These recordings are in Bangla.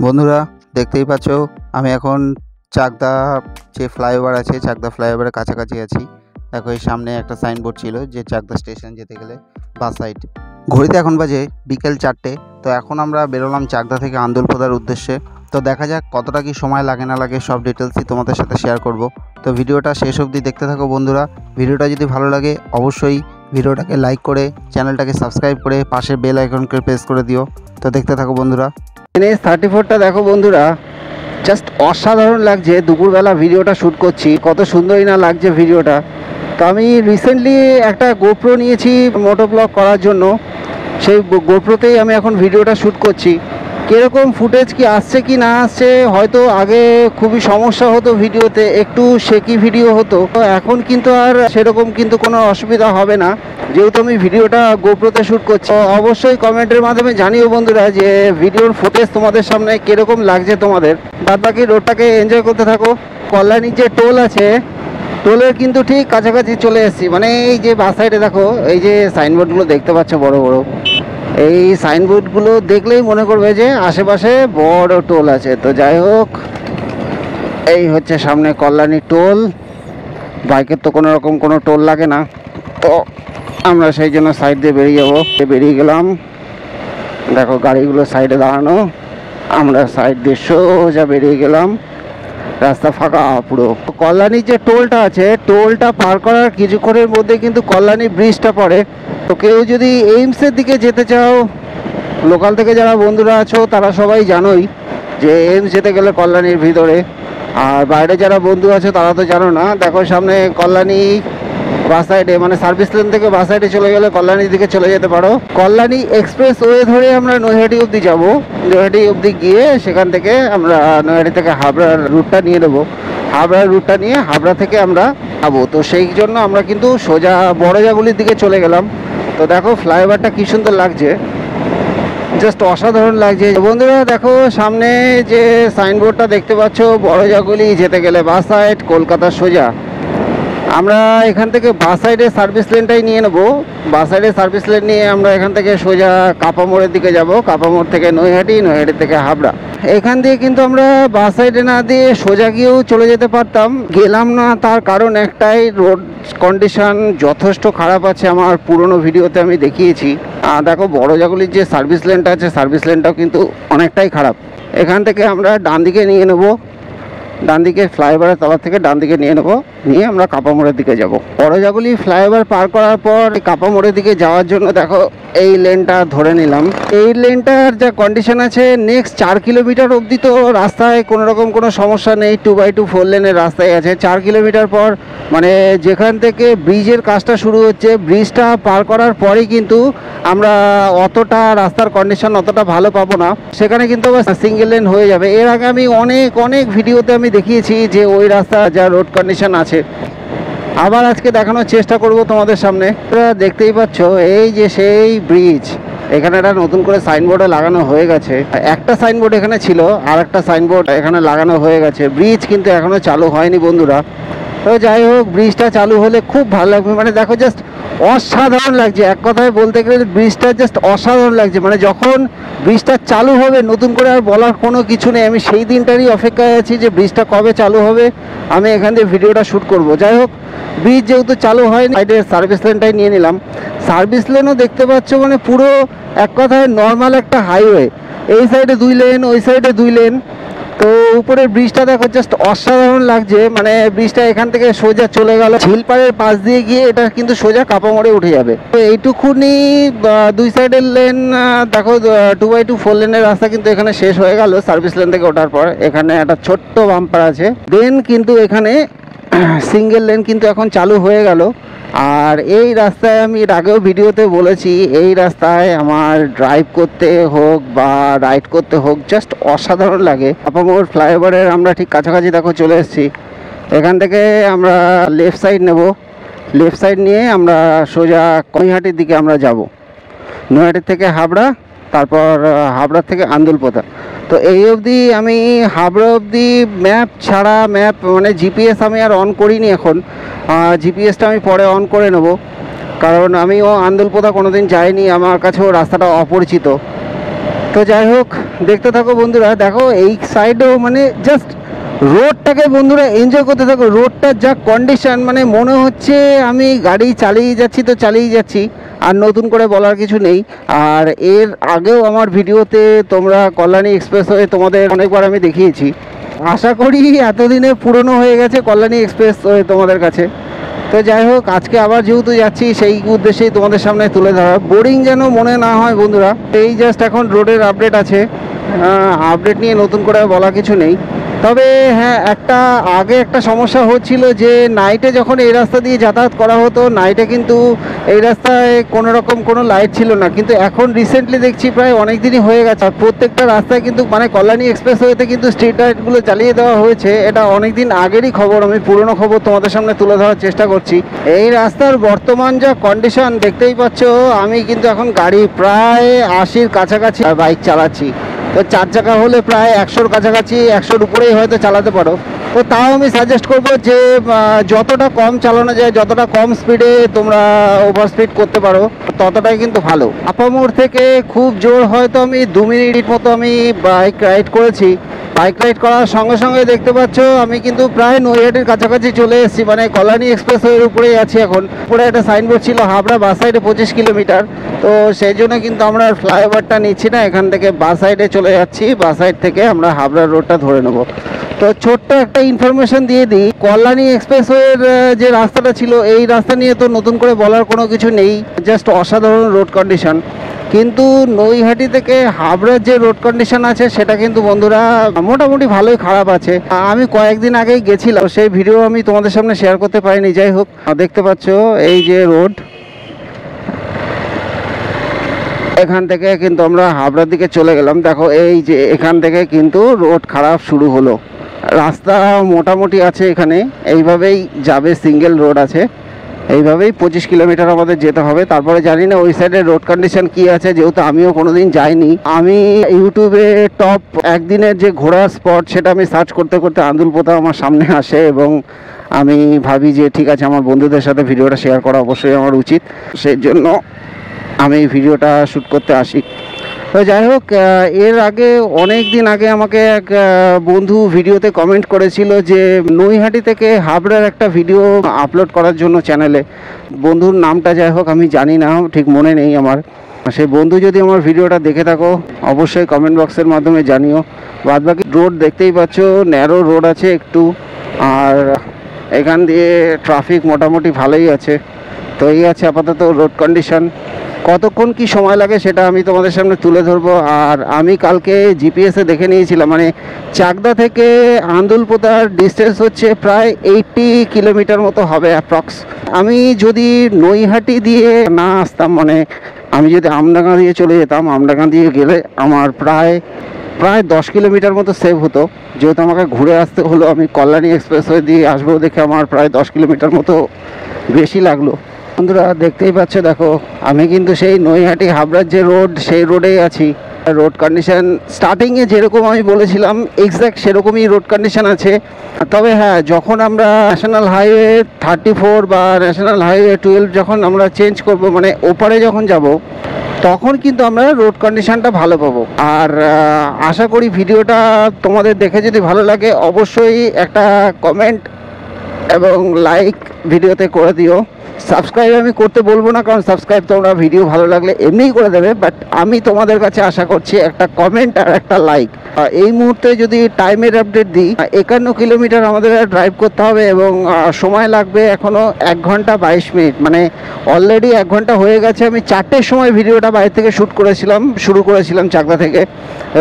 বন্ধুরা দেখতেই পাচ্ছ আমি এখন চাকদা যে ফ্লাইওভার আছে চাকদা ফ্লাইওভারের কাছাকাছি আছি। দেখো এই সামনে একটা সাইনবোর্ড ছিল যে চাকদা স্টেশন যেতে গেলে বাস সাইড। ঘড়িতে এখন বাজে বিকেল 4টে। তো এখন আমরা বেরোলাম চাকদা থেকে আন্দুলপোদার উদ্দেশ্যে। তো দেখা যাক কতটা কি সময় লাগে না লাগে সব ডিটেলসই তোমাদের সাথে শেয়ার করব। তো ভিডিওটা শেষ অবধি দেখতে থাকো বন্ধুরা। ভিডিওটা যদি ভালো লাগে অবশ্যই ভিডিওটাকে লাইক করে চ্যানেলটাকে সাবস্ক্রাইব করে পাশে বেল আইকনকে প্রেস করে দিও। তো দেখতে থাকো বন্ধুরা। NH34টা দেখো বন্ধুরা, জাস্ট অসাধারণ লাগছে। দুপুরবেলা ভিডিওটা শ্যুট করছি, কত সুন্দরই না লাগছে ভিডিওটা। তো আমি রিসেন্টলি একটা গোপ্রো নিয়েছি মোটো ব্লগ করার জন্য। সেই গোপ্রোতেই আমি এখন ভিডিওটা শ্যুট করছি। কীরকম ফুটেজ কি আসছে কি না আসছে, হয়তো আগে খুবই সমস্যা হতো ভিডিওতে, একটু শেকি ভিডিও হতো। এখন কিন্তু আর সেরকম কিন্তু কোনো অসুবিধা হবে না, যেহেতু আমি ভিডিওটা গোপ্রোতে শ্যুট করছি। অবশ্যই কমেন্টের মাধ্যমে জানিও বন্ধুরা যে ভিডিওর ফুটেজ তোমাদের সামনে কীরকম লাগছে তোমাদের। বাদ বাকি রোডটাকে এনজয় করতে থাকো। কল্যাণীর যে টোল আছে, টোলের কিন্তু ঠিক কাছাকাছি চলে এসেছি। মানে এই যে বাস সাইডে দেখো এই যে সাইনবোর্ডগুলো দেখতে পাচ্ছ বড় বড়, এই সাইনবোর্ডগুলো দেখলেই মনে করবে যে আশেপাশে বড় টোল আছে। তো যাই হোক, এই হচ্ছে সামনে কল্যাণী টোল। বাইকের তো কোনো রকম কোনো টোল লাগে না, তো আমরা সেই জন্য সাইড দিয়ে বেরিয়ে যাবো। বেরিয়ে গেলাম, দেখো গাড়িগুলো সাইডে দাঁড়ানো, আমরা সাইড দিয়ে সোজা বেরিয়ে গেলাম। রাস্তা ফাঁকা পুরো। কল্যাণীর যে টোলটা আছে, টোলটা পার করার কিছুক্ষণের মধ্যে কিন্তু কল্যাণী ব্রিজটা পড়ে। তো কেউ যদি এইমসের দিকে যেতে চাও, লোকাল থেকে যারা বন্ধুরা আছো তারা সবাই জানোই যে এইমস যেতে গেলে কল্যাণীর ভিতরে। আর বাইরে যারা বন্ধু আছো তারা তো জানো না। দেখো সামনে কল্যাণী বাস সাইডে, মানে সার্ভিস লেন থেকে বাস সাইডে চলে গেলে কল্যাণীর দিকে চলে যেতে পারো। কল্যাণী এক্সপ্রেস ওয়ে ধরে আমরা নৈহাটি অবধি যাবো। নৈহাটি অবধি গিয়ে সেখান থেকে আমরা নৈহাটি থেকে হাবড়ার রুটটা নিয়ে নেবো। হাবড়ার রুটটা নিয়ে হাবড়া থেকে আমরা যাবো। তো সেই জন্য আমরা কিন্তু সোজা বড়জাগুলির দিকে চলে গেলাম। তো দেখো ফ্লাইওভারটা কি সুন্দর লাগছে, জাস্ট অসাধারণ লাগছে বন্ধুরা। দেখো সামনে যে সাইনবোর্ডটা দেখতে পাচ্ছ, বড়জাগুলি যেতে গেলে বাস সাইড, কলকাতা সোজা। আমরা এখান থেকে বাস সাইডে সার্ভিস লেনটাই নিয়ে নেবো। বাস সাইডে সার্ভিস লেন নিয়ে আমরা এখান থেকে সোজা কাপামোড়ের দিকে যাব। কাপামোড় থেকে নৈহাটি, নৈহাটি থেকে হাবড়া। এখান দিয়ে কিন্তু আমরা বাস সাইডে না দিয়ে সোজা গিয়েও চলে যেতে পারতাম, গেলাম না। তার কারণ একটাই, রোড কন্ডিশন যথেষ্ট খারাপ আছে। আমার পুরনো ভিডিওতে আমি দেখিয়েছি। দেখো বড়জাগুলির যে সার্ভিস লেনটা আছে, সার্ভিস লেনটাও কিন্তু অনেকটাই খারাপ। এখান থেকে আমরা ডান দিকে নিয়ে নেবো, ডান দিকে ফ্লাইওভারের তলা থেকে ডান দিকে নিয়ে নেবো, নিয়ে আমরা কাপামোড়ের দিকে যাব। বড়জাগুলি ফ্লাইওভার পার করার পর কাপামোড়ের দিকে যাওয়ার জন্য দেখো এই লেনটা ধরে নিলাম। এই লেনটার যা কন্ডিশন আছে, নেক্সট 4 কিলোমিটার অবধি তো রাস্তায় কোনো রকম কোনো সমস্যা নেই। 2x2 4 লেনের রাস্তায় আছে। 4 কিলোমিটার পর, মানে যেখান থেকে ব্রিজের কাজটা শুরু হচ্ছে, ব্রিজটা পার করার পরেই কিন্তু আমরা অতটা রাস্তার কন্ডিশন অতটা ভালো পাবো না। সেখানে কিন্তু আবার সিঙ্গেল লেন হয়ে যাবে। এর আগে আমি অনেক ভিডিওতে আমি দেখিয়েছি যে ওই রাস্তা যা রোড কন্ডিশন আছে। আবার আজকে দেখানোর চেষ্টা করব তোমাদের সামনে। দেখতেই পাচ্ছ এই যে সেই ব্রিজ, এখানে একটা নতুন করে সাইনবোর্ডে লাগানো হয়ে গেছে। একটা সাইনবোর্ড এখানে ছিল, আর একটা সাইনবোর্ড এখানে লাগানো হয়ে গেছে। ব্রিজ কিন্তু এখনো চালু হয়নি বন্ধুরা। তো যাই হোক, ব্রিজটা চালু হলে খুব ভালো লাগবে। মানে দেখো জাস্ট অসাধারণ লাগছে। এক কথায় বলতে গেলে ব্রিজটা জাস্ট অসাধারণ লাগছে। মানে যখন ব্রিজটা চালু হবে, নতুন করে আর বলার কোনো কিছু নেই। আমি সেই দিনটারই অপেক্ষায় আছি যে ব্রিজটা কবে চালু হবে, আমি এখান দিয়ে ভিডিওটা শ্যুট করব। যাই হোক, ব্রিজ যেহেতু চালু হয়নি, সাইডের সার্ভিস লেনটাই নিয়ে নিলাম। সার্ভিস লেনও দেখতে পাচ্ছ, মানে পুরো এক কথায় নর্মাল একটা হাইওয়ে। এই সাইডে 2 লেন, ওই সাইডে 2 লেন। তো উপরের ব্রিজটা দেখো জাস্ট অসাধারণ লাগছে। মানে ব্রিজটা এখান থেকে সোজা চলে গেল ঝিলপাড়ের পাশ দিয়ে গিয়ে, এটা কিন্তু সোজা কাপামোড়ে উঠে যাবে। তো এইটুকুনি 2 সাইডের লেন দেখো, 2x2 4 লেনের রাস্তা কিন্তু এখানে শেষ হয়ে গেল। সার্ভিস লেন থেকে ওঠার পর এখানে একটা ছোট্ট বাম্পার আছে। দেন কিন্তু এখানে সিঙ্গেল লেন কিন্তু এখন চালু হয়ে গেল। আর এই রাস্তায় আমি এর আগেও ভিডিওতে বলেছি, এই রাস্তায় আমার ড্রাইভ করতে হোক বা রাইড করতে হোক জাস্ট অসাধারণ লাগে। কাপামোড় ফ্লাইওভারের আমরা ঠিক কাছাকাছি দেখো চলে এসেছি। এখান থেকে আমরা লেফট সাইড নেব। লেফট সাইড নিয়ে আমরা সোজা নৈহাটির দিকে আমরা যাব। নৈহাটির থেকে হাবড়া, তারপর হাবড়া থেকে আন্দুলপোদা। তো এই অবধি আমি হাবড়া অবধি ম্যাপ ছাড়া, ম্যাপ মানে জিপিএস আমি আর অন করিনি এখন। জিপিএসটা আমি পরে অন করে নেব, কারণ আমিও আন্দুলপোদা কোনো দিন যাইনি, আমার কাছেও রাস্তাটা অপরিচিত। তো যাই হোক, দেখতে থাকো বন্ধুরা। দেখো এই সাইডেও মানে জাস্ট রোডটাকে বন্ধুরা এনজয় করতে থাকো। রোডটার যা কন্ডিশন, মানে মনে হচ্ছে আমি গাড়ি চালিয়ে যাচ্ছি তো চালিয়ে যাচ্ছি, আর নতুন করে বলার কিছু নেই। আর এর আগেও আমার ভিডিওতে তোমরা কল্যাণী এক্সপ্রেসওয়ে তোমাদের অনেকবার আমি দেখিয়েছি। আশা করি এতদিনে পুরনো হয়ে গেছে কল্যাণী এক্সপ্রেসওয়ে তোমাদের কাছে। তো যাই হোক, আজকে আবার যেহেতু যাচ্ছি সেই উদ্দেশ্যেই তোমাদের সামনে তুলে ধরা। বোরিং যেন মনে না হয় বন্ধুরা। এই জাস্ট এখন রোডের আপডেট আছে, আপডেট নিয়ে নতুন করে বলা কিছু নেই। তবে হ্যাঁ, আগে একটা সমস্যা হচ্ছিল যে নাইটে যখন এই রাস্তা দিয়ে যাতায়াত করা হতো, নাইটে কিন্তু এই রাস্তায় কোনো রকম কোনো লাইট ছিল না। কিন্তু এখন রিসেন্টলি দেখছি প্রায় অনেক দিনই হয়ে গেছে প্রত্যেকটা রাস্তায় কিন্তু মানে কল্যাণী এক্সপ্রেসওয়েতে কিন্তু স্ট্রিট লাইটগুলো চালিয়ে দেওয়া হয়েছে। এটা অনেক দিন আগেরই খবর, আমি পুরনো খবর তোমাদের সামনে তুলে ধরার চেষ্টা করছি। এই রাস্তার বর্তমান যা কন্ডিশন দেখতেই পাচ্ছ, আমি কিন্তু এখন গাড়ি প্রায় 80-র কাছাকাছি বাইক চালাচ্ছি। তো 4 চাকা হলে প্রায় 100-র কাছাকাছি, 100-র উপরেই হয়তো চালাতে পারো। তো তাও আমি সাজেস্ট করব যে যতটা কম চালানো যায়, যতটা কম স্পিডে তোমরা ওভার স্পিড করতে পারো, ততটাই কিন্তু ভালো। আপামোড় থেকে খুব জোর হয়তো আমি 2 মিনিট মতো আমি বাইক রাইড করেছি। বাইক রাইড করার সঙ্গে সঙ্গে দেখতে পাচ্ছ আমি কিন্তু প্রায় নৈহাটির কাছাকাছি চলে এসেছি, মানে কল্যাণী এক্সপ্রেসওয়ের উপরেই আছি এখন। উপরে একটা সাইনবোর্ড ছিল হাবড়া বাস সাইডে 25 কিলোমিটার, তো সেই জন্য কিন্তু আমরা ফ্লাইওভারটা নিচ্ছি না, এখান থেকে বাস সাইডে চলে যাচ্ছি। বাস সাইড থেকে আমরা হাবড়া রোডটা ধরে নেব। তো ছোট্ট একটা ইনফরমেশন দিয়ে দিই, কল্যাণী এক্সপ্রেসওয়ের যে রাস্তাটা ছিল এই রাস্তা নিয়ে তো নতুন করে বলার কোনো কিছু নেই, জাস্ট অসাধারণ রোড কন্ডিশন। কিন্তু নৈহাটি থেকে হাবড়ার যে রোড কন্ডিশন আছে সেটা কিন্তু বন্ধুরা মোটামুটি ভালোই খারাপ আছে। আমি কয়েকদিন আগেই গেছিলাম, সেই ভিডিও আমি তোমাদের সামনে শেয়ার করতে পারিনি। যাই হোক, দেখতে পাচ্ছ এই যে রোড, এখান থেকে কিন্তু আমরা হাবড়ার দিকে চলে গেলাম। দেখো এই যে এখান থেকে কিন্তু রোড খারাপ শুরু হলো। রাস্তা মোটামুটি আছে এখানে, এইভাবেই যাবে, সিঙ্গেল রোড আছে, এইভাবেই 25 কিলোমিটার আমাদের যেতে হবে। তারপরে জানি না ওই সাইডের রোড কন্ডিশন কি আছে, যেহেতু আমিও কোনোদিন যাইনি। আমি ইউটিউবে টপ একদিনের যে ঘোরার স্পট সেটা আমি সার্চ করতে করতে আন্দুলপোতা আমার সামনে আসে, এবং আমি ভাবি যে ঠিক আছে, আমার বন্ধুদের সাথে ভিডিওটা শেয়ার করা অবশ্যই আমার উচিত, সেই জন্য আমি ভিডিওটা শ্যুট করতে আসি। তো যাই হোক, এর আগে অনেক দিন আগে আমাকে এক বন্ধু ভিডিওতে কমেন্ট করেছিল যে নৈহাটি থেকে হাবড়ার একটা ভিডিও আপলোড করার জন্য চ্যানেলে। বন্ধুর নামটা যাই হোক আমি জানি না, ঠিক মনে নেই আমার। সেই বন্ধু যদি আমার ভিডিওটা দেখে থাকো অবশ্যই কমেন্ট বক্সের মাধ্যমে জানিও। বাদবাকি রোড দেখতেই পাচ্ছ, ন্যারো রোড আছে একটু, আর এখান দিয়ে ট্রাফিক মোটামুটি ভালোই আছে। তো এই আছে আপাতত রোড কন্ডিশন। কতক্ষণ কি সময় লাগে সেটা আমি তোমাদের সামনে তুলে ধরবো। আর আমি কালকে জিপিএসে দেখে নিয়েছিলাম, মানে চাকদা থেকে আন্দুলপোতার ডিস্টেন্স হচ্ছে প্রায় 80 কিলোমিটার মতো হবে অ্যাপ্রক্স। আমি যদি নৈহাটি দিয়ে না আসতাম, মানে আমি যদি আমডাঙ্গা দিয়ে চলে যেতাম, আমডাঙ্গা দিয়ে গেলে আমার প্রায় 10 কিলোমিটার মতো সেভ হতো। যেহেতু আমাকে ঘুরে আসতে হলো, আমি কল্যাণী এক্সপ্রেসওয়ে দিয়ে আসবো দেখে আমার প্রায় 10 কিলোমিটার মতো বেশি লাগলো। বন্ধুরা দেখতেই পাচ্ছ, দেখো আমি কিন্তু সেই নৈহাটি হাবড়ার যে রোড সেই রোডেই আছি। রোড কন্ডিশন স্টার্টিংয়ে যেরকম আমি বলেছিলাম এক্স্যাক্ট সেরকমই রোড কন্ডিশন আছে। তবে হ্যাঁ, যখন আমরা ন্যাশনাল হাইওয়ে 34 বা ন্যাশনাল হাইওয়ে 12 যখন আমরা চেঞ্জ করব, মানে ওপারে যখন যাব, তখন কিন্তু আমরা রোড কন্ডিশনটা ভালো পাবো। আর আশা করি ভিডিওটা তোমাদের দেখে যদি ভালো লাগে অবশ্যই একটা কমেন্ট এবং লাইক ভিডিওতে করে দিও। সাবস্ক্রাইব আমি করতে বলবো না, কারণ সাবস্ক্রাইব তোমরা ভিডিও ভালো লাগলে এমনিই করে দেবে, বাট আমি তোমাদের কাছে আশা করছি একটা কমেন্ট আর একটা লাইক। এই মুহূর্তে যদি টাইমের আপডেট দিই, 51 কিলোমিটার আমাদের ড্রাইভ করতে হবে এবং সময় লাগবে এখনও 1 ঘন্টা 22 মিনিট। মানে অলরেডি 1 ঘন্টা হয়ে গেছে। আমি 4টের সময় ভিডিওটা বাইরে থেকে শুরু করেছিলাম চাকদা থেকে,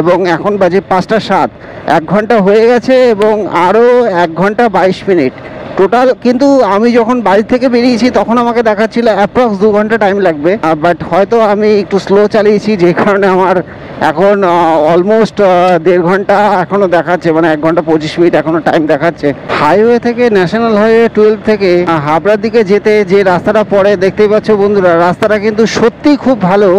এবং এখন বাজে 5টা 7। 1 ঘন্টা হয়ে গেছে এবং আরও 1 ঘন্টা 22 মিনিট টোটাল। কিন্তু আমি যখন বাড়ি থেকে বেরিয়েছি তখন আমাকে দেখাচ্ছিল অ্যাপ্রক্স 2 ঘন্টা টাইম লাগবে, বাট হয়তো আমি একটু স্লো চালিয়েছি, যে কারণে আমার এখন অলমোস্ট 1.5 ঘন্টা এখনও দেখাচ্ছে, মানে 1 ঘন্টা 25 মিনিট এখনও টাইম দেখাচ্ছে। হাইওয়ে থেকে ন্যাশনাল হাইওয়ে 12 থেকে হাবড়ার দিকে যেতে যে রাস্তাটা পড়ে দেখতেই পাচ্ছ বন্ধুরা, রাস্তাটা কিন্তু সত্যিই খুব ভালো।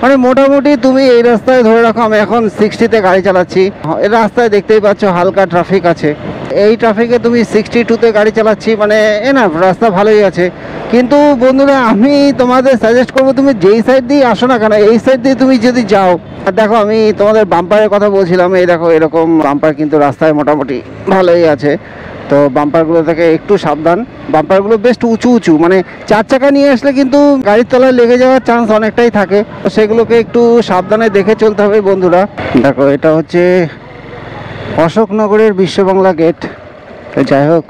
মানে মোটামুটি তুমি এই রাস্তায় ধরে রাখো আমি এখন 60-তে গাড়ি চালাচ্ছি। এই রাস্তায় দেখতেই পাচ্ছ হালকা ট্রাফিক আছে, এই ট্রাফিকে তুমি 62-তে গাড়ি চালাচ্ছি, মানে এনাফ, রাস্তা ভালোই আছে। কিন্তু বন্ধুরা আমি তোমাদের সাজেস্ট করবো তুমি যেই সাইড দিয়ে আসো না কেন, এই সাইড দিয়ে তুমি যদি যাও, আর দেখো আমি তোমাদের বাম্পারের কথা বলছিলাম, এই দেখো এরকম বাম্পার কিন্তু রাস্তায় মোটামুটি ভালোই আছে। তো বাম্পারগুলো থেকে একটু সাবধান, বাম্পারগুলো বেশ উঁচু উঁচু, মানে 4 চাকা নিয়ে আসলে কিন্তু গাড়ির তলায় লেগে যাওয়ার চান্স অনেকটাই থাকে, তো সেগুলোকে একটু সাবধানে দেখে চলতে হবে বন্ধুরা। দেখো এটা হচ্ছে অশোকনগরের বিশ্ববাংলা গেট। তো যাই হোক,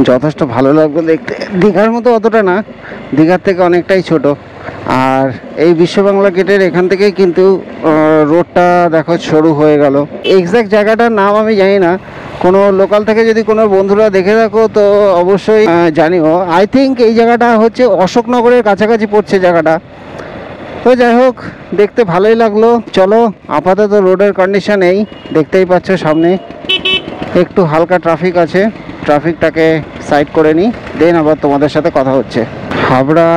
যথেষ্ট ভালো লাগবে দেখতে, দীঘার মতো অতটা না, দীঘার থেকে অনেকটাই ছোট। আর এই বিশ্ববাংলা গেটের এখান থেকেই কিন্তু রোডটা দেখো শুরু হয়ে গেল। এক্স্যাক্ট জায়গাটার নাম আমি জানি না, কোনো লোকাল থেকে যদি কোনো বন্ধুরা দেখে থাকো তো অবশ্যই জানিও। আই থিঙ্ক এই জায়গাটা হচ্ছে অশোকনগরের কাছাকাছি পড়ছে জায়গাটা। তো যাই হোক, দেখতে ভালোই লাগলো। চলো, আপাতত রোডের কন্ডিশন এই দেখতেই পাচ্ছ, সামনে একটু হালকা ট্রাফিক আছে, ট্রাফিকটাকে সাইড করে নিই, দেন আবার তোমাদের সাথে কথা হচ্ছে। হাবড়া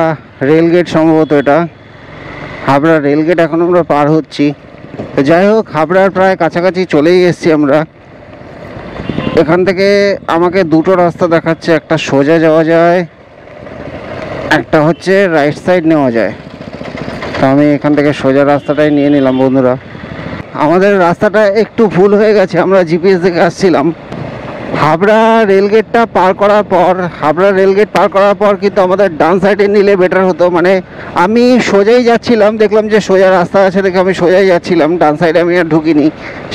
রেলগেট সম্ভবত এটা, হাবড়া রেলগেট এখন আমরা পার হচ্ছি। তো যাই হোক, হাবড়ার প্রায় কাছাকাছি চলেই এসেছি আমরা। এখান থেকে আমাকে দুটো রাস্তা দেখাচ্ছে, একটা সোজা যাওয়া যায়, একটা হচ্ছে রাইট সাইড নেওয়া যায়। তো আমি এখান থেকে সোজা রাস্তাটাই নিয়ে নিলাম বন্ধুরা। আমাদের রাস্তাটা একটু ভুল হয়ে গেছে, আমরা জিপিএস দেখে আসছিলাম। হাবড়া রেলগেটটা পার করার পর, হাবড়া রেলগেট পার করার পর কিন্তু আমাদের ডান সাইডে নিলে বেটার হতো। মানে আমি সোজাই যাচ্ছিলাম, দেখলাম যে সোজা রাস্তা আছে দেখে আমি সোজাই যাচ্ছিলাম, ডান সাইডে আমি আর ঢুকিনি।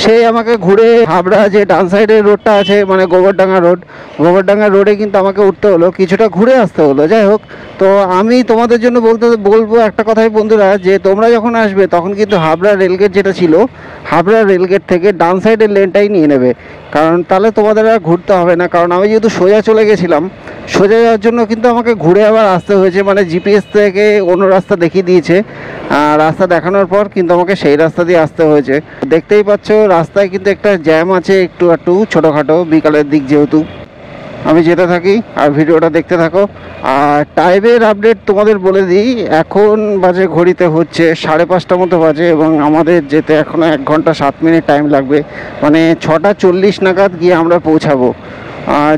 সেই আমাকে ঘুরে হাবড়া যে ডান সাইডের রোডটা আছে, মানে গোবরডাঙ্গা রোড, গোবরডাঙ্গা রোডে কিন্তু আমাকে উঠতে হলো, কিছুটা ঘুরে আসতে হলো। যাই হোক, তো আমি তোমাদের জন্য বলবো একটা কথাই বন্ধুরা, যে তোমরা যখন আসবে তখন কিন্তু হাবড়া রেলগেট যেটা ছিল, হাবড়া রেলগেট থেকে ডান সাইডের লেনটাই নিয়ে নেবে, কারণ তাহলে তোমাদের আর ঘুরতে হবে না। কারণ আমি যেহেতু সোজা চলে গেছিলাম, সোজা যাওয়ার জন্য কিন্তু আমাকে ঘুরে আবার আসতে হয়েছে, মানে জিপিএস থেকে অন্য রাস্তা দেখিয়ে দিয়েছে, আর রাস্তা দেখানোর পর কিন্তু আমাকে সেই রাস্তা দিয়ে আসতে হয়েছে। দেখতেই পাচ্ছ রাস্তায় কিন্তু একটা জ্যাম আছে, একটু একটু ছোটোখাটো, বিকালের দিক যেহেতু। আমি যেতে থাকি আর ভিডিওটা দেখতে থাকো। আর টাইমের আপডেট তোমাদের বলে দিই, এখন বাজে ঘড়িতে হচ্ছে 5:30 মতো বাজে, এবং আমাদের যেতে এখনও 1 ঘন্টা 7 মিনিট টাইম লাগবে, মানে 6:40 নাগাদ গিয়ে আমরা পৌঁছাবো।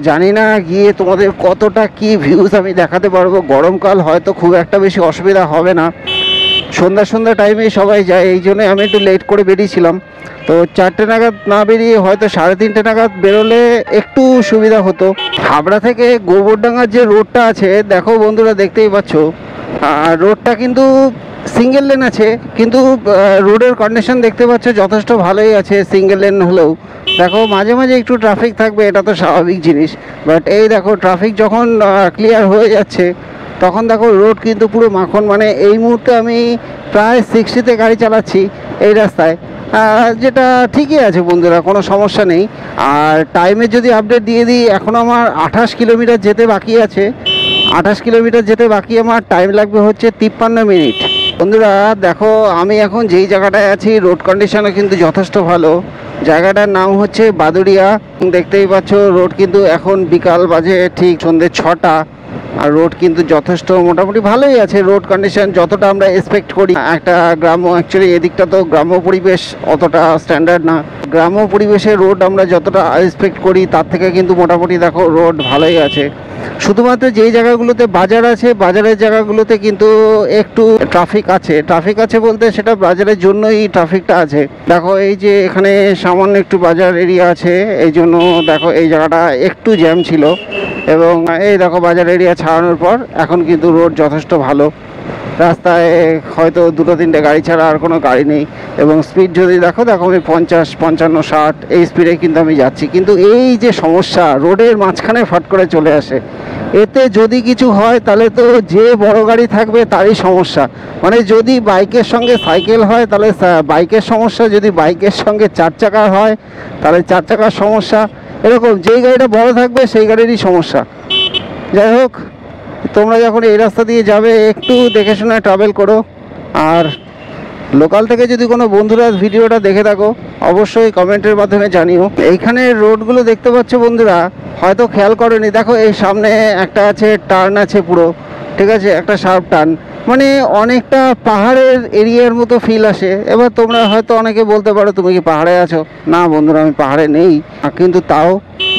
জানি না গিয়ে তোমাদের কতটা কি ভিউজ আমি দেখাতে পারবো। গরমকাল হয়তো খুব একটা বেশি অসুবিধা হবে না, সন্ধ্যা টাইমেই সবাই যায়, এই জন্য আমি একটু লেট করে বেরিয়েছিলাম। তো 4টে নাগাদ না বেরিয়ে হয়তো 3:30 নাগাদ বেরোলে একটু সুবিধা হতো। হাবড়া থেকে গোবরডাঙ্গার যে রোডটা আছে, দেখো বন্ধুরা দেখতেই পাচ্ছ, রোডটা কিন্তু সিঙ্গেল লেন আছে, কিন্তু রোডের কন্ডিশন দেখতে পাচ্ছ যথেষ্ট ভালোই আছে সিঙ্গেল লেন হলেও। দেখো মাঝে মাঝে একটু ট্রাফিক থাকবে, এটা তো স্বাভাবিক জিনিস, বাট এই দেখো ট্রাফিক যখন ক্লিয়ার হয়ে যাচ্ছে তখন দেখো রোড কিন্তু পুরো মাখন। মানে এই মুহূর্তে আমি প্রায় 60-তে গাড়ি চালাচ্ছি এই রাস্তায়, যেটা ঠিকই আছে বন্ধুরা, কোনো সমস্যা নেই। আর টাইমের যদি আপডেট দিয়ে দিই, এখনও আমার 28 কিলোমিটার যেতে বাকি আছে, 28 কিলোমিটার যেতে বাকি, আমার টাইম লাগবে হচ্ছে 53 মিনিট। বন্ধুরা দেখো আমি এখন যেই জায়গাটায় আছি, রোড কন্ডিশনও কিন্তু যথেষ্ট ভালো। জায়গাটার নাম হচ্ছে বাদুড়িয়া। দেখতেই পাচ্ছ রোড কিন্তু এখন বিকাল বাজে ঠিক সন্ধ্যে 6টা, আর রোড কিন্তু যথেষ্ট মোটামুটি ভালোই আছে। রোড কন্ডিশন যতটা আমরা এক্সপেক্ট করি, একটা গ্রাম্য, অ্যাকচুয়ালি এদিকটা তো গ্রাম্য পরিবেশ, অতটা স্ট্যান্ডার্ড না। গ্রাম্য পরিবেশে রোড আমরা যতটা এক্সপেক্ট করি তার থেকে কিন্তু মোটামুটি দেখো রোড ভালোই আছে। শুধুমাত্র যেই জায়গাগুলোতে বাজার আছে, বাজারের জায়গাগুলোতে কিন্তু একটু ট্রাফিক আছে বলতে সেটা বাজারের জন্যই ট্রাফিকটা আছে। দেখো এই যে এখানে সামান্য একটু বাজার এরিয়া আছে, এই জন্য দেখো এই জায়গাটা একটু জ্যাম ছিল, এবং এই দেখো বাজার এরিয়া ছাড়ানোর পর এখন কিন্তু রোড যথেষ্ট ভালো। রাস্তায় হয়তো 2-3টে গাড়ি ছাড়া আর কোনো গাড়ি নেই, এবং স্পিড যদি দেখো আমি 50, 55, 60 এই স্পিডে কিন্তু আমি যাচ্ছি। কিন্তু এই যে সমস্যা, রোডের মাঝখানে ফট করে চলে আসে, এতে যদি কিছু হয় তাহলে তো যে বড় গাড়ি থাকবে তারই সমস্যা। মানে যদি বাইকের সঙ্গে সাইকেল হয় তাহলে বাইকের সমস্যা, যদি বাইকের সঙ্গে 4 চাকা হয় তাহলে 4 চাকার সমস্যা, এরকম যেই গাড়িটা বড় থাকবে সেই গাড়িরই সমস্যা। যাই হোক, তোমরা যখন এই রাস্তা দিয়ে যাবে একটু দেখে শুনে ট্রাভেল করো। আর লোকাল থেকে যদি কোনো বন্ধুরা ভিডিওটা দেখে থাকো অবশ্যই কমেন্টের মাধ্যমে জানিও। এইখানে রোডগুলো দেখতে পাচ্ছ বন্ধুরা, হয়তো খেয়াল করোনি, দেখো এই সামনে একটা আছে টার্ন আছে পুরো, ঠিক আছে, একটা শার্প টার্ন, মানে অনেকটা পাহাড়ের এরিয়ার মতো ফিল আসে। এবার তোমরা হয়তো অনেকে বলতে পারো তুমি কি পাহাড়ে আছো? না বন্ধুরা, আমি পাহাড়ে নেই, কিন্তু তাও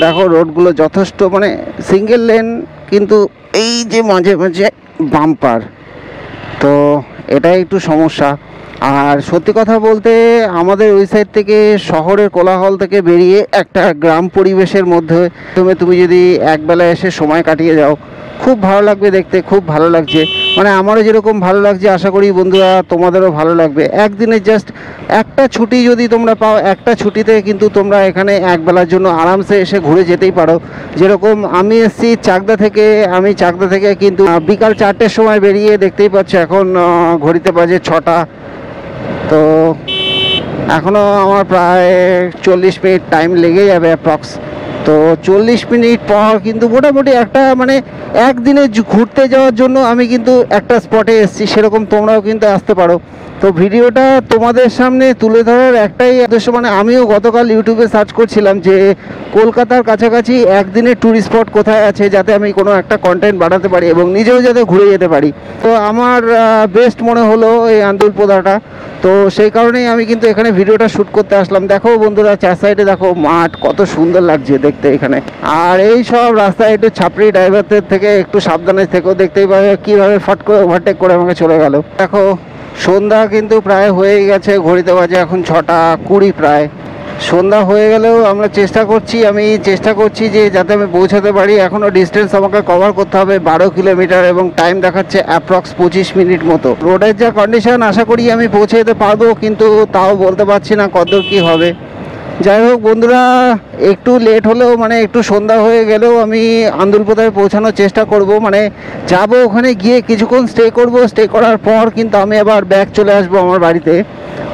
দেখো রোডগুলো যথেষ্ট মানে সিঙ্গেল লেন, কিন্তু এই যে মাঝে মাঝে বাম্পার, তো এটাই একটু সমস্যা। আর সত্যি কথা বলতে আমাদের ওই সাইড থেকে শহরের কোলাহল থেকে বেরিয়ে একটা গ্রাম পরিবেশের মধ্যে তুমি যদি একবেলা এসে সময় কাটিয়ে যাও, খুব ভালো লাগবে দেখতে, খুব ভালো লাগছে। মানে আমারও যেরকম ভালো লাগছে, আশা করি বন্ধুরা তোমাদেরও ভালো লাগবে। একদিনের জাস্ট একটা ছুটি যদি তোমরা পাও, একটা ছুটিতে কিন্তু তোমরা এখানে একবেলার জন্য আরামসে এসে ঘুরে যেতেই পারো। যেরকম আমি এসেছি চাকদা থেকে, আমি চাকদা থেকে কিন্তু বিকাল 4টের সময় বেরিয়ে, দেখতেই পাচ্ছ এখন ঘড়িতে বাজে 6টা, তো এখনও আমার প্রায় 40 মিনিট টাইম লেগে যাবে অ্যাপ্রক্স। তো 40 মিনিট পর কিন্তু মোটামুটি একটা মানে একদিনে ঘুরতে যাওয়ার জন্য আমি কিন্তু একটা স্পটে এসেছি, সেরকম তোমরাও কিন্তু আসতে পারো। তো ভিডিওটা তোমাদের সামনে তুলে ধরার একটাই উদ্দেশ্য, মানে আমিও গতকাল ইউটিউবে সার্চ করছিলাম যে কলকাতার কাছাকাছি একদিনের ট্যুরিস্ট স্পট কোথায় আছে, যাতে আমি কোনো একটা কন্টেন্ট বানাতে পারি এবং নিজেও যাতে ঘুরে যেতে পারি। তো আমার বেস্ট মনে হলো এই আন্দুলপোদাটা, তো সেই কারণেই আমি কিন্তু এখানে ভিডিওটা শ্যুট করতে আসলাম। দেখো বন্ধুরা, চার সাইডে দেখো মাঠ, কত সুন্দর লাগছে দেখতে এখানে। আর এই সব রাস্তায় একটু ছাপড়ি ড্রাইভারদের থেকে একটু সাবধানে থেকেও, দেখতেই পাবে কীভাবে ফট করে ওভারটেক করে আমাকে চলে গেল। দেখো সন্ধ্যা কিন্তু প্রায় হয়েই গেছে, ঘড়িতে বাজে এখন 6টা 20 প্রায়। সন্ধ্যা হয়ে গেলেও আমি চেষ্টা করছি যে যাতে আমি পৌঁছাতে পারি। এখনও ডিস্টেন্স আমাকে কভার করতে হবে 12 কিলোমিটার এবং টাইম দেখাচ্ছে অ্যাপ্রক্স 25 মিনিট মতো। রোডের যা কন্ডিশন, আশা করি আমি পৌঁছে যেতে পারবো, কিন্তু তাও বলতে পারছি না কতদূর কী হবে। যাই হোক বন্ধুরা, একটু লেট হলেও মানে একটু সন্ধ্যা হয়ে গেলেও আমি আন্দুলপোদায় পৌঁছানোর চেষ্টা করব। মানে যাব, ওখানে গিয়ে কিছুক্ষণ স্টে করব, স্টে করার পর কিন্তু আমি আবার ব্যাক চলে আসবো আমার বাড়িতে,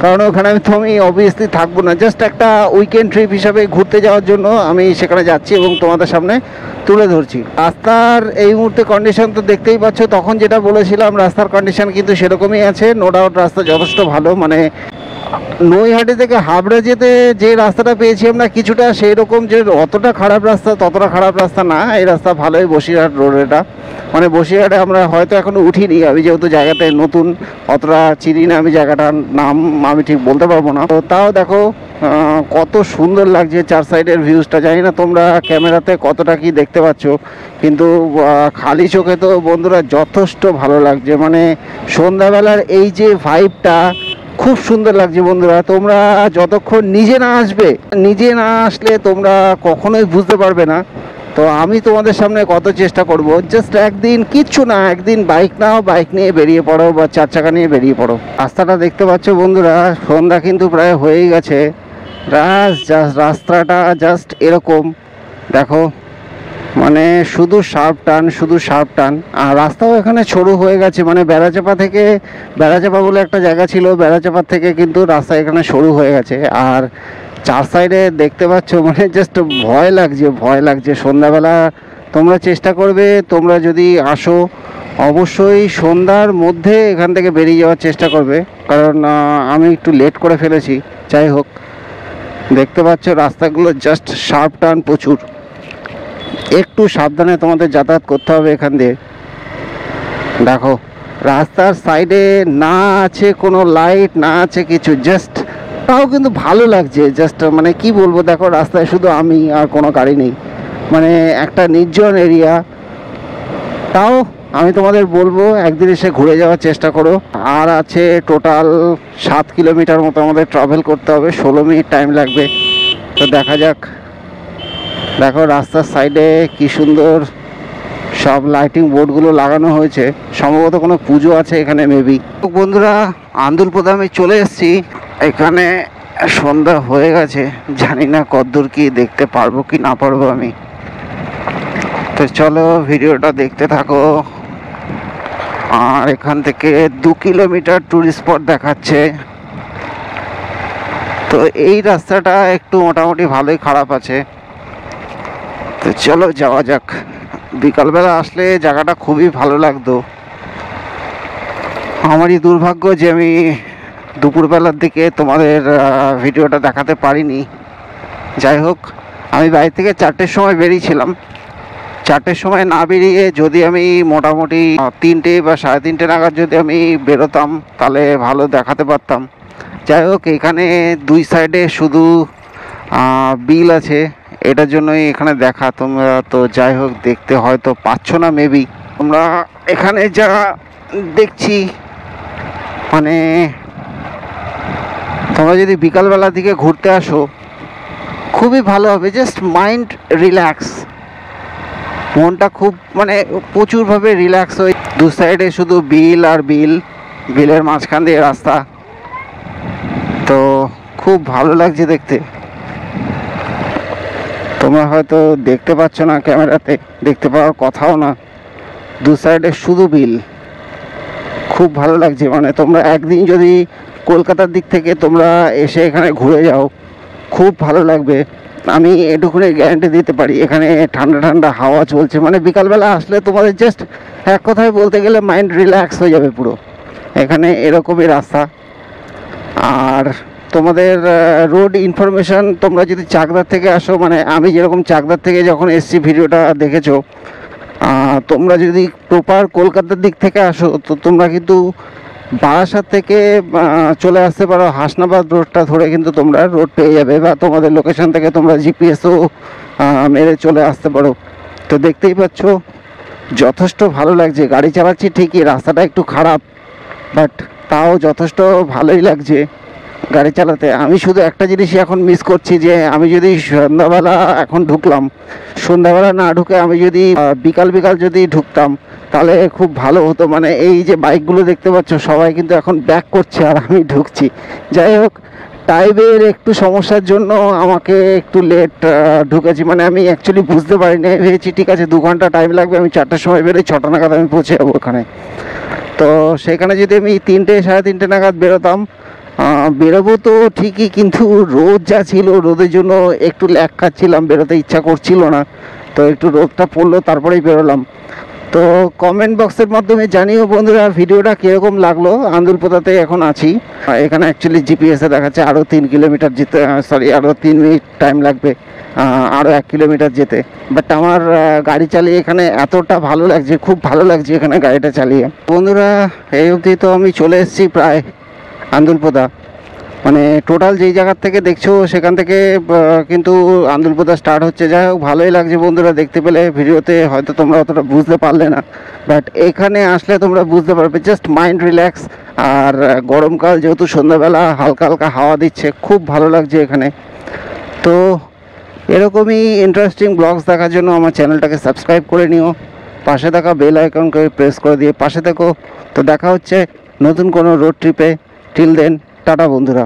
কারণ ওখানে আমি অবভিয়াসলি থাকবো না। জাস্ট একটা উইকেন্ড ট্রিপ হিসাবে ঘুরতে যাওয়ার জন্য আমি সেখানে যাচ্ছি এবং তোমাদের সামনে তুলে ধরছি। রাস্তার এই মুহূর্তে কন্ডিশন তো দেখতেই পাচ্ছ, তখন যেটা বলেছিলাম রাস্তার কন্ডিশন কিন্তু সেরকমই আছে। নো ডাউট রাস্তা যথেষ্ট ভালো, মানে নৈহাটি থেকে হাবড়া যেতে যে রাস্তাটা পেয়েছি আমরা কিছুটা সেই রকম, যে অতটা খারাপ রাস্তা ততটা খারাপ রাস্তা না, এই রাস্তা ভালোই। বসিরহাট রোড এটা, মানে বসিরহাটে আমরা হয়তো এখনও উঠিনি, আমি যেহেতু জায়গাটায় নতুন, অতটা চিনি না আমি, জায়গাটার নাম আমি ঠিক বলতে পারবো না। তো তাও দেখো কত সুন্দর লাগছে চার সাইডের ভিউজটা। জানি না তোমরা ক্যামেরাতে কতটা কি দেখতে পাচ্ছ, কিন্তু খালি চোখে তো বন্ধুরা যথেষ্ট ভালো লাগছে। মানে সন্ধ্যাবেলার এই যে ভাইবটা খুব সুন্দর লাগছে বন্ধুরা। তোমরা যতক্ষণ নিজে না আসলে তোমরা কখনোই বুঝতে পারবে না। তো আমি তোমাদের সামনে কত চেষ্টা করব, জাস্ট একদিন, কিচ্ছু না, একদিন বাইক নাও, বাইক নিয়ে বেরিয়ে পড়ো বা 4 চাকা নিয়ে বেরিয়ে পড়ো। রাস্তাটা দেখতে পাচ্ছ বন্ধুরা, সন্ধ্যা কিন্তু প্রায় হয়েই গেছে। রাস্তাটা জাস্ট এরকম দেখো, মানে শুধু শার্প টার্ন। আর রাস্তাও এখানে সরু হয়ে গেছে, মানে বেড়াচাপা বলে একটা জায়গা ছিল, বেড়াচাপার থেকে কিন্তু রাস্তা এখানে সরু হয়ে গেছে। আর চার সাইডে দেখতে পাচ্ছ, মানে জাস্ট ভয় লাগছে। সন্ধ্যাবেলা তোমরা চেষ্টা করবে, তোমরা যদি আসো অবশ্যই সন্ধ্যার মধ্যে এখান থেকে বেরিয়ে যাওয়ার চেষ্টা করবে, কারণ আমি একটু লেট করে ফেলেছি। যাই হোক, দেখতে পাচ্ছ রাস্তাগুলো জাস্ট শার্প টার্ন প্রচুর, একটু সাবধানে তোমাদের যাতায়াত করতে হবে এখান দিয়ে। দেখো রাস্তার সাইডে না আছে কোনো লাইট, না আছে কিছু, জাস্ট তাও কিন্তু ভালো লাগছে। জাস্ট মানে কি বলবো, দেখো রাস্তায় শুধু আমি আর কোনো গাড়ি নেই, মানে একটা নির্জন এরিয়া। তাও আমি তোমাদের বলবো একদিন এসে ঘুরে যাওয়ার চেষ্টা করো। আর আছে টোটাল 7 কিলোমিটার মতো আমাদের ট্রাভেল করতে হবে, 16 মিনিট টাইম লাগবে। তো দেখা যাক। দেখো রাস্তার সাইডে কি সুন্দর সব লাইটিং বোর্ডগুলো লাগানো হয়েছে, সম্ভবত কোনো পুজো আছে এখানে মেবি। বন্ধুরা, আন্দুলপোদা আমি চলে এসেছি, এখানে সন্ধ্যা হয়ে গেছে, জানি না কতদূর কি দেখতে পারবো কি না পারবো আমি। তো চলো ভিডিওটা দেখতে থাকো। আর এখান থেকে 2 কিলোমিটার ট্যুরিস্ট স্পট দেখাচ্ছে। তো এই রাস্তাটা একটু মোটামুটি ভালোই খারাপ আছে। তো চলো যাওয়া যাক। বিকালবেলা আসলে জায়গাটা খুবই ভালো লাগতো। আমারই দুর্ভাগ্য যে আমি দুপুরবেলার দিকে তোমাদের ভিডিওটা দেখাতে পারিনি। যাই হোক, আমি বাড়ি থেকে 4টের সময় বেরিয়েছিলাম, 4টের সময় না বেরিয়ে যদি আমি মোটামুটি 3টে বা 3:30 নাগাদ যদি আমি বেরোতাম তাহলে ভালো দেখাতে পারতাম। যাই হোক, এখানে দুই সাইডে শুধু বিল আছে, এটার জন্যই এখানে দেখা। তোমরা তো যাই হোক দেখতে হয়তো পাচ্ছ না মেবি। তোমরা এখানে যা দেখছি মানে তোমরা যদি বিকালবেলার দিকে ঘুরতে আসো খুবই ভালো হবে। জাস্ট মাইন্ড রিল্যাক্স, মনটা খুব মানে প্রচুরভাবে রিল্যাক্স হয়ে। দু সাইডে শুধু বিল আর বিল, বিলের মাঝখান দিয়ে রাস্তা, তো খুব ভালো লাগছে দেখতে। তোমরা হয়তো দেখতে পাচ্ছ না ক্যামেরাতে, দেখতে পাওয়ার কথাও না। দু সাইডে শুধু বিল, খুব ভালো লাগছে। মানে তোমরা একদিন যদি কলকাতার দিক থেকে তোমরা এসে এখানে ঘুরে যাও খুব ভালো লাগবে। আমি এটুকুনি গ্যারান্টি দিতে পারি। এখানে ঠান্ডা ঠান্ডা হাওয়া চলছে, মানে বিকালবেলা আসলে তোমাদের জাস্ট এক কথায় বলতে গেলে মাইন্ড রিল্যাক্স হয়ে যাবে পুরো। এখানে এরকমই রাস্তা। আর তোমাদের রোড ইনফরমেশান, তোমরা যদি চাকদার থেকে আসো, মানে আমি যেরকম চাকদার থেকে যখন এসছি ভিডিওটা দেখেছো, তোমরা যদি প্রপার কলকাতার দিক থেকে আসো তো তোমরা কিন্তু বারাসাত থেকে চলে আসতে পারো। হাসনাবাদ রোডটা ধরে কিন্তু তোমরা রোড পেয়ে যাবে, বা তোমাদের লোকেশন থেকে তোমরা জিপিএসও মেরে চলে আসতে পারো। তো দেখতেই পাচ্ছ যথেষ্ট ভালো লাগছে। গাড়ি চালাচ্ছি ঠিকই, রাস্তাটা একটু খারাপ, বাট তাও যথেষ্ট ভালোই লাগছে গাড়ি চালাতে। আমি শুধু একটা জিনিসই এখন মিস করছি, যে আমি যদি সন্ধ্যাবেলা এখন ঢুকলাম, সন্ধ্যাবেলা না ঢুকে আমি যদি বিকাল বিকাল যদি ঢুকতাম তাহলে খুব ভালো হতো। মানে এই যে বাইকগুলো দেখতে পাচ্ছ সবাই কিন্তু এখন ব্যাক করছে আর আমি ঢুকছি। যাই হোক, টাইমের একটু সমস্যার জন্য আমাকে একটু লেট ঢুকেছি। মানে আমি অ্যাকচুয়ালি বুঝতে পারিনি, ভেবেছি ঠিক আছে 2 ঘন্টা টাইম লাগবে, আমি 4টার সময় বেরোই, 6টা নাগাদ আমি পৌঁছে যাবো ওখানে। তো সেখানে যদি আমি 3টে 3:30 নাগাদ বেরোতাম, বেরোবো তো ঠিকই, কিন্তু রোদ যা ছিল রোদের জন্য একটু ল্যাগ খাচ্ছিলাম, বেরোতে ইচ্ছা করছিল না। তো একটু রোদটা পড়লো তারপরেই বেরোলাম। তো কমেন্ট বক্সের মাধ্যমে জানিও বন্ধুরা ভিডিওটা কীরকম লাগলো। আন্দুলপোতাতে এখন আছি, এখানে অ্যাকচুয়ালি জিপিএসে দেখাচ্ছে আরও 3 কিলোমিটার যেতে, সরি আরও 3 মিনিট টাইম লাগবে আরও 1 কিলোমিটার যেতে। বাট আমার গাড়ি চালিয়ে এখানে এতটা ভালো লাগছে, খুব ভালো লাগছে এখানে গাড়িটা চালিয়ে। বন্ধুরা এই অবধি তো আমি চলে এসেছি প্রায় আন্দুলপোতা। মানে টোটাল যেই জায়গার থেকে দেখছো সেখান থেকে কিন্তু আন্দুলপোতা স্টার্ট হচ্ছে। যাই হোক, ভালোই লাগছে বন্ধুরা দেখতে পেলে। ভিডিওতে হয়তো তোমরা অতটা বুঝতে পারলে না, বাট এখানে আসলে তোমরা বুঝতে পারবে। Just mind relax. আর গরমকাল যেহেতু, সন্ধ্যাবেলা হালকা হালকা হাওয়া দিচ্ছে, খুব ভালো লাগছে এখানে। তো এরকমই ইন্টারেস্টিং ব্লগস দেখার জন্য আমার চ্যানেলটাকে সাবস্ক্রাইব করে নিও, পাশে থাকা বেল আইকনকে প্রেস করে দিয়ে পাশে থেকো। তো দেখা হচ্ছে নতুন কোনো রোড ট্রিপে। টিল দেন, টাটা বন্ধুরা।